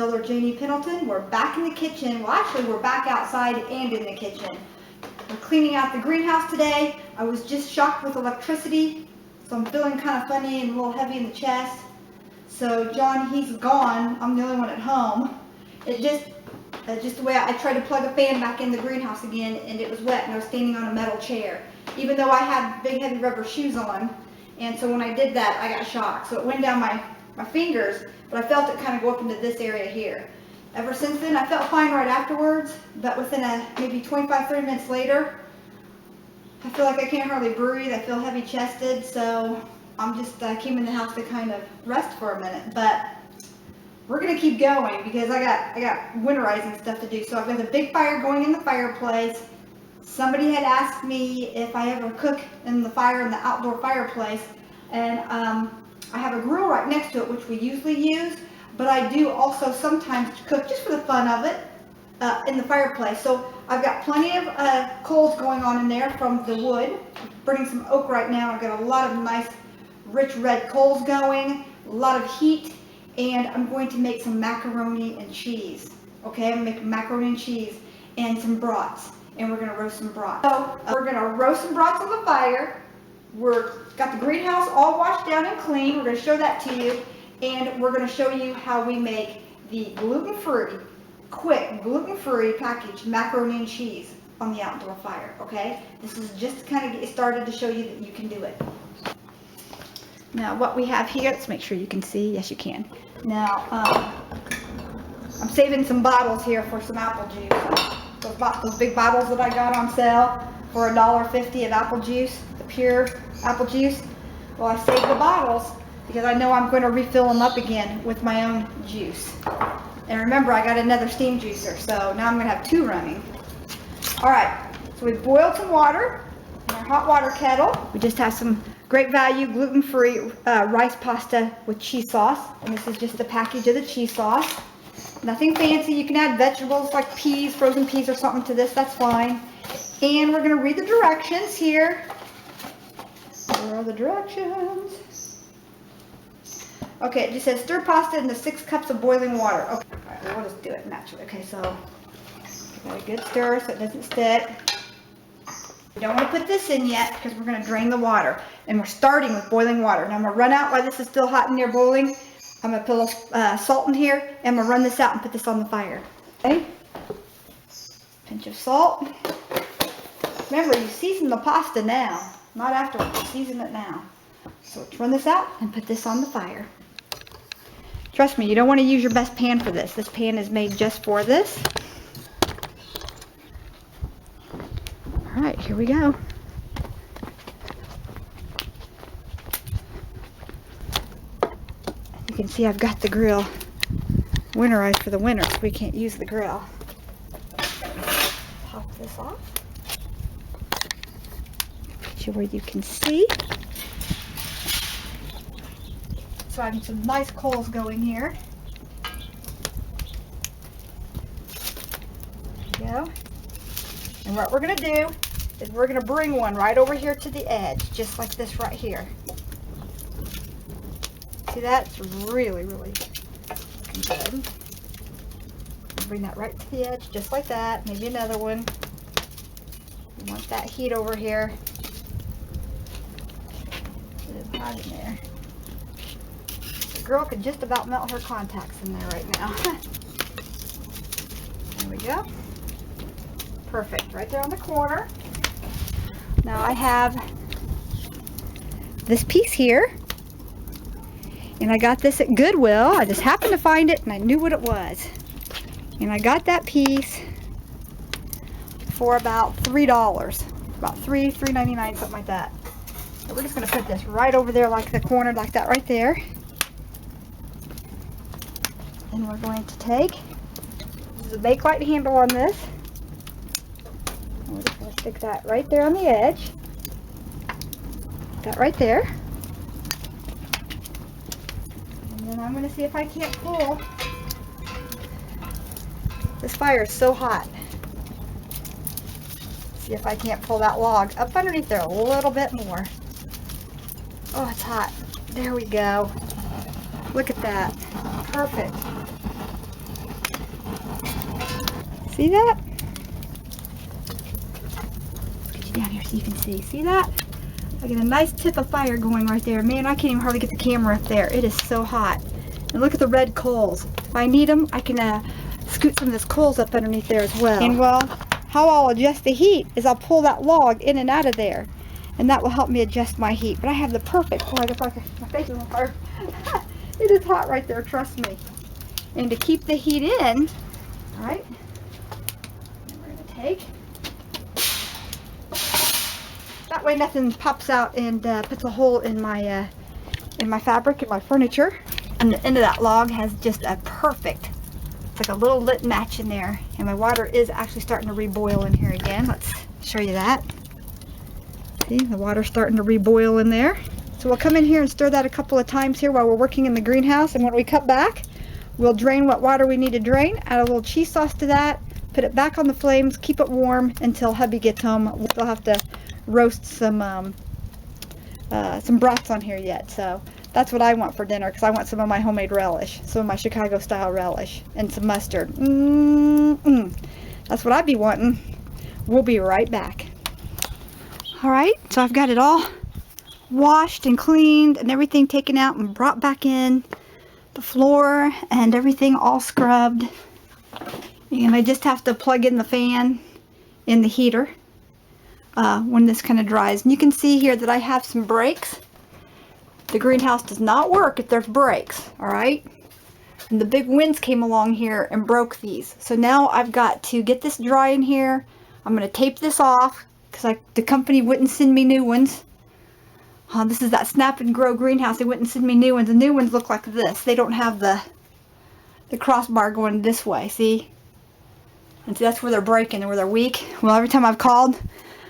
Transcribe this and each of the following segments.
builder Janie Pendleton. We're back in the kitchen. Well, actually, we're back outside and in the kitchen. We're cleaning out the greenhouse today. I was just shocked with electricity, so I'm feeling kind of funny and a little heavy in the chest. So John, he's gone. I'm the only one at home. It just the way I tried to plug a fan back in the greenhouse again, and it was wet, and I was standing on a metal chair, even though I had big heavy rubber shoes on. And so when I did that, I got shocked. So it went down my fingers, but I felt it kind of go up into this area here. Ever since then, I felt fine right afterwards, but within maybe 25-30 minutes later, I feel like I can't hardly breathe. I feel heavy chested, so I'm just came in the house to kind of rest for a minute. But we're gonna keep going because I got winterizing stuff to do. So I've got a big fire going in the fireplace. Somebody had asked me if I ever cook in the fire in the outdoor fireplace, and I have a grill right next to it, which we usually use, but I do also sometimes cook just for the fun of it in the fireplace. So I've got plenty of coals going on in there from the wood. I'm burning some oak right now. I've got a lot of nice rich red coals going, a lot of heat, and I'm going to make some macaroni and cheese. Okay, I'm gonna make macaroni and cheese and some brats, and we're gonna roast some brats. So we're gonna roast some brats on the fire. Got the greenhouse all washed down and clean. We're gonna show that to you, and we're gonna show you how we make the gluten-free, quick gluten-free packaged macaroni and cheese on the outdoor fire. Okay, this is just to kind of get you started to show you that you can do it. Now what we have here, let's make sure you can see. Yes, you can. Now I'm saving some bottles here for some apple juice. Those big bottles that I got on sale for $1.50 of apple juice, the pure apple juice. Well, I saved the bottles because I know I'm going to refill them up again with my own juice. And remember, I got another steam juicer, so now I'm going to have two running. All right, so we boiled some water in our hot water kettle. We just have some great value gluten-free rice pasta with cheese sauce, and this is just a package of the cheese sauce. Nothing fancy. You can add vegetables like peas, frozen peas or something to this, that's fine. And we're going to read the directions here. Where are the directions? Okay, it just says stir pasta into 6 cups of boiling water. Okay, all right, well, we'll just do it naturally. Okay, so give it a good stir so it doesn't stick. We don't want to put this in yet because we're going to drain the water. And we're starting with boiling water. Now I'm going to run out while this is still hot and near boiling. I'm going to put a little salt in here, and I'm going to run this out and put this on the fire. Okay? Pinch of salt. Remember, you season the pasta now, not afterwards. You season it now. So let's run this out and put this on the fire. Trust me, you don't want to use your best pan for this. This pan is made just for this. All right, here we go. You can see I've got the grill winterized for the winter, so we can't use the grill. Pop this off. Get you where you can see. So I have some nice coals going here. There you go. And what we're going to do is we're going to bring one right over here to the edge, just like this right here. See that? It's really, really good. Bring that right to the edge, just like that. Maybe another one. You want that heat over here. It's hot in there. The girl could just about melt her contacts in there right now. There we go. Perfect. Right there on the corner. Now I have this piece here. And I got this at Goodwill. I just happened to find it and I knew what it was. And I got that piece for about $3. About $3.99, something like that. So we're just going to put this right over there, like the corner, like that right there. And we're going to take, this is a Bakelite handle on this. And we're just going to stick that right there on the edge. That right there. And I'm going to see if I can't pull. This fire is so hot. See if I can't pull that log up underneath there a little bit more. Oh, it's hot. There we go. Look at that. Perfect. See that? Get you down here so you can see. See that? I get a nice tip of fire going right there. Man, I can't even hardly get the camera up there. It is so hot. And look at the red coals. If I need them, I can scoot some of this coals up underneath there as well. And well, how I'll adjust the heat is I'll pull that log in and out of there. And that will help me adjust my heat. But I have the perfect, oh, I guess my face is on fire. It is hot right there, trust me. And to keep the heat in, all right, we're going to take, that way nothing pops out and puts a hole in my fabric, in my furniture. And the end of that log has just a perfect, it's like a little lit match in there. And my water is actually starting to reboil in here again. Let's show you that. See, the water's starting to reboil in there. So we'll come in here and stir that a couple of times here while we're working in the greenhouse. And when we cut back, we'll drain what water we need to drain, add a little cheese sauce to that, put it back on the flames, keep it warm until hubby gets home. We'll still have to roast some brats on here yet. So that's what I want for dinner, because I want some of my homemade relish, some of my Chicago style relish, and some mustard. That's what I'd be wanting. We'll be right back. All right, so I've got it all washed and cleaned and everything taken out and brought back in. The floor and everything all scrubbed. And I just have to plug in the fan in the heater when this kind of dries. And you can see here that I have some breaks. The greenhouse does not work if there's breaks, all right? And the big winds came along here and broke these. So now I've got to get this dry in here. I'm going to tape this off because the company wouldn't send me new ones. This is that Snap and Grow greenhouse. They wouldn't send me new ones. The new ones look like this. They don't have the crossbar going this way, see? And see, that's where they're breaking, where they're weak. Well, every time I've called,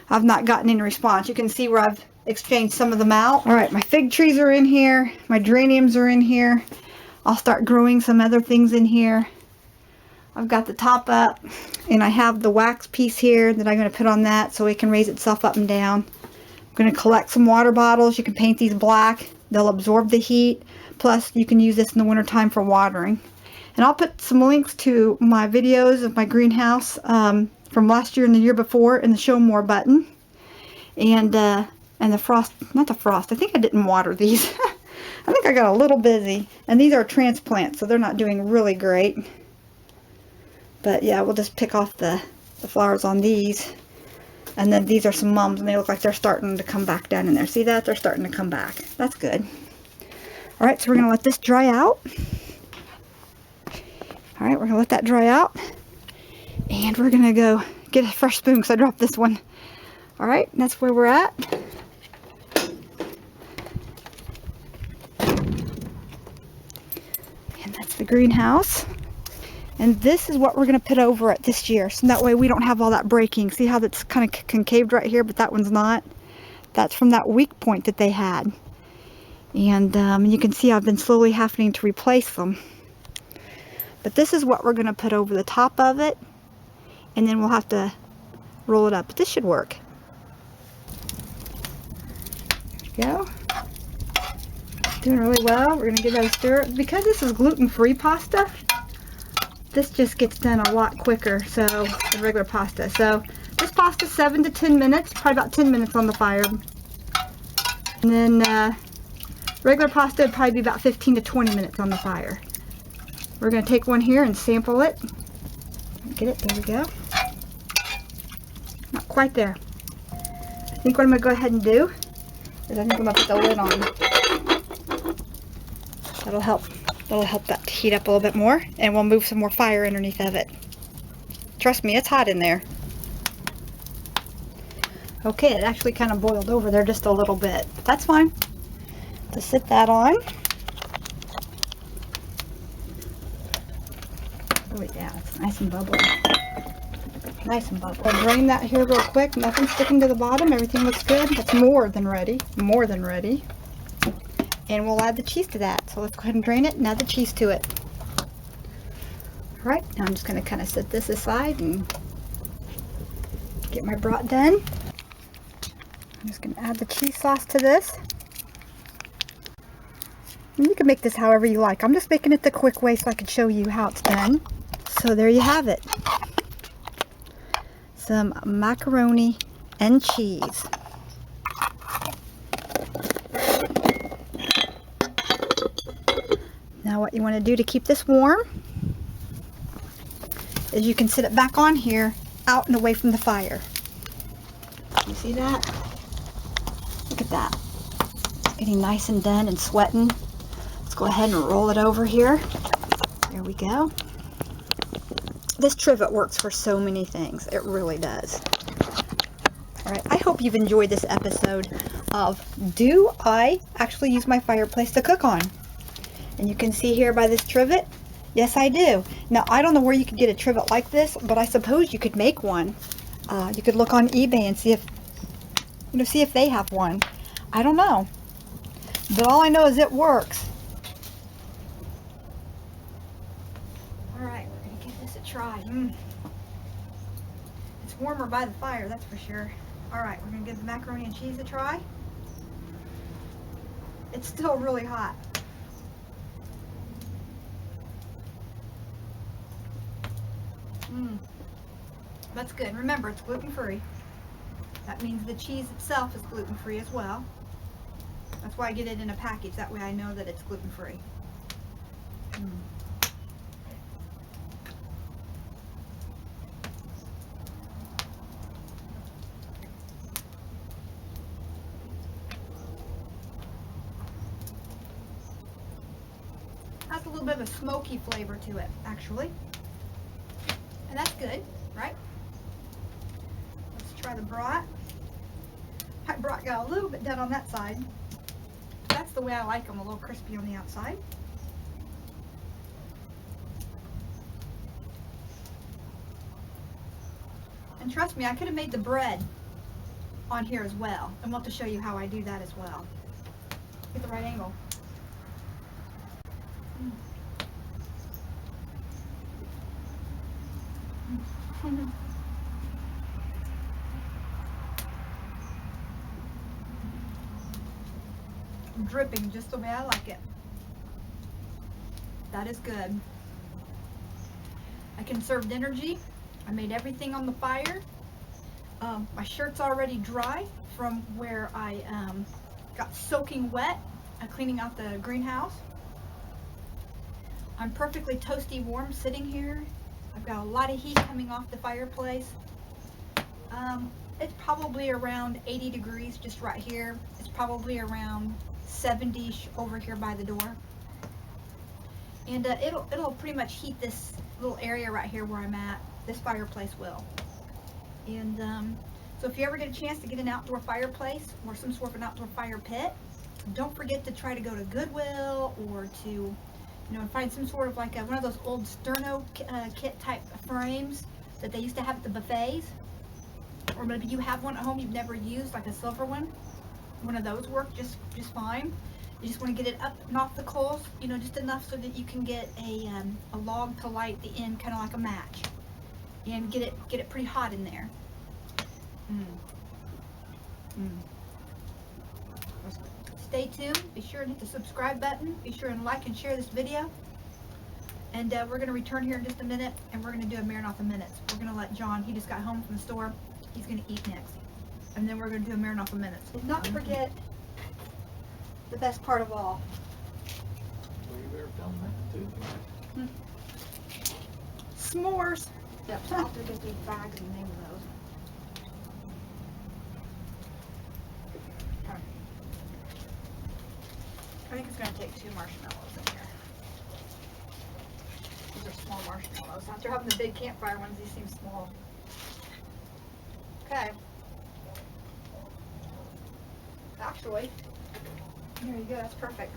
I've not gotten any response. You can see where I've exchanged some of them out. All right, my fig trees are in here. My geraniums are in here. I'll start growing some other things in here. I've got the top up, and I have the wax piece here that I'm going to put on that so it can raise itself up and down. I'm going to collect some water bottles. You can paint these black. They'll absorb the heat. Plus, you can use this in the wintertime for watering. And I'll put some links to my videos of my greenhouse from last year and the year before in the show more button. And the frost, not the frost, I think I didn't water these. I think I got a little busy. And these are transplants, so they're not doing really great. But yeah, we'll just pick off the flowers on these. And then these are some mums, and they look like they're starting to come back down in there. See that? They're starting to come back. That's good. All right, so we're going to let this dry out. All right, we're going to let that dry out. And we're going to go get a fresh spoon because I dropped this one. All right, that's where we're at. And that's the greenhouse. And this is what we're going to put over it this year. So that way we don't have all that breaking. See how that's kind of concaved right here, but that one's not? That's from that weak point that they had. And you can see I've been slowly having to replace them. But this is what we're going to put over the top of it. And then we'll have to roll it up. But this should work. There we go. Doing really well. We're going to give that a stir. Because this is gluten-free pasta, this just gets done a lot quicker than regular pasta. So this pasta 7 to 10 minutes, probably about 10 minutes on the fire. And then regular pasta would probably be about 15 to 20 minutes on the fire. We're going to take one here and sample it. Get it, there we go. Not quite there. I think what I'm going to go ahead and do is I think I'm going to put the lid on. That'll help. That'll help that to heat up a little bit more, and we'll move some more fire underneath of it. Trust me, it's hot in there. Okay, it actually kind of boiled over there just a little bit, but that's fine. Just sit that on. Oh yeah, it's nice and bubbly. Nice and bubbly. I'll drain that here real quick. Nothing sticking to the bottom. Everything looks good. That's more than ready. More than ready. And we'll add the cheese to that. So let's go ahead and drain it and add the cheese to it. Alright, now I'm just going to kind of set this aside and get my brat done. I'm just going to add the cheese sauce to this. And you can make this however you like. I'm just making it the quick way so I can show you how it's done. So there you have it. some macaroni and cheese. Now what you want to do to keep this warm is you can sit it back on here, out and away from the fire. You see that? Look at that. It's getting nice and done and sweating. Let's go ahead and roll it over here. There we go. This trivet works for so many things. It really does. Alright, I hope you've enjoyed this episode of Do I Actually Use My Fireplace to Cook On? And you can see here by this trivet, yes I do. Now I don't know where you could get a trivet like this, but I suppose you could make one. You could look on eBay and see if, see if they have one. I don't know. But all I know is it works. Alright, we're going to give this a try. It's warmer by the fire, that's for sure. Alright, we're going to give the macaroni and cheese a try. It's still really hot. That's good. Remember, it's gluten-free. That means the cheese itself is gluten-free as well. That's why I get it in a package. That way I know that it's gluten-free. Has a little bit of a smoky flavor to it, actually. And that's good, right? Let's try the brat. My brat got a little bit done on that side. That's the way I like them, a little crispy on the outside. And trust me, I could have made the bread on here as well. And want to show you how I do that as well. Get the right angle. Dripping just the way I like it. That is good. I conserved energy. I made everything on the fire. My shirt's already dry from where I got soaking wet cleaning out the greenhouse. I'm perfectly toasty warm sitting here. I've got a lot of heat coming off the fireplace. It's probably around 80 degrees just right here. It's probably around 70 over here by the door. And it'll pretty much heat this little area right here where I'm at. This fireplace will. And so if you ever get a chance to get an outdoor fireplace or some sort of an outdoor fire pit, don't forget to try to go to Goodwill or to find some sort of like one of those old sterno kit type frames that they used to have at the buffets. Or maybe you have one at home you've never used, like a silver one. One of those work just fine. You just want to get it up and off the coals, just enough so that you can get a log to light the end, kind of like a match, and get it pretty hot in there. Stay tuned. Be sure and hit the subscribe button. Be sure and like and share this video. And we're going to return here in just a minute, and we're going to do a Maranatha Minutes. We're going to let John, he just got home from the store, he's going to eat next. And then we're going to do a Maranatha Minutes. And not forget the best part of all. Well, you better film that too. S'mores. Yep, so I'll have to get these bags and name those. I think it's going to take 2 marshmallows in here. These are small marshmallows. After having the big campfire ones, these seem small. Okay. Actually, there you go. That's perfect.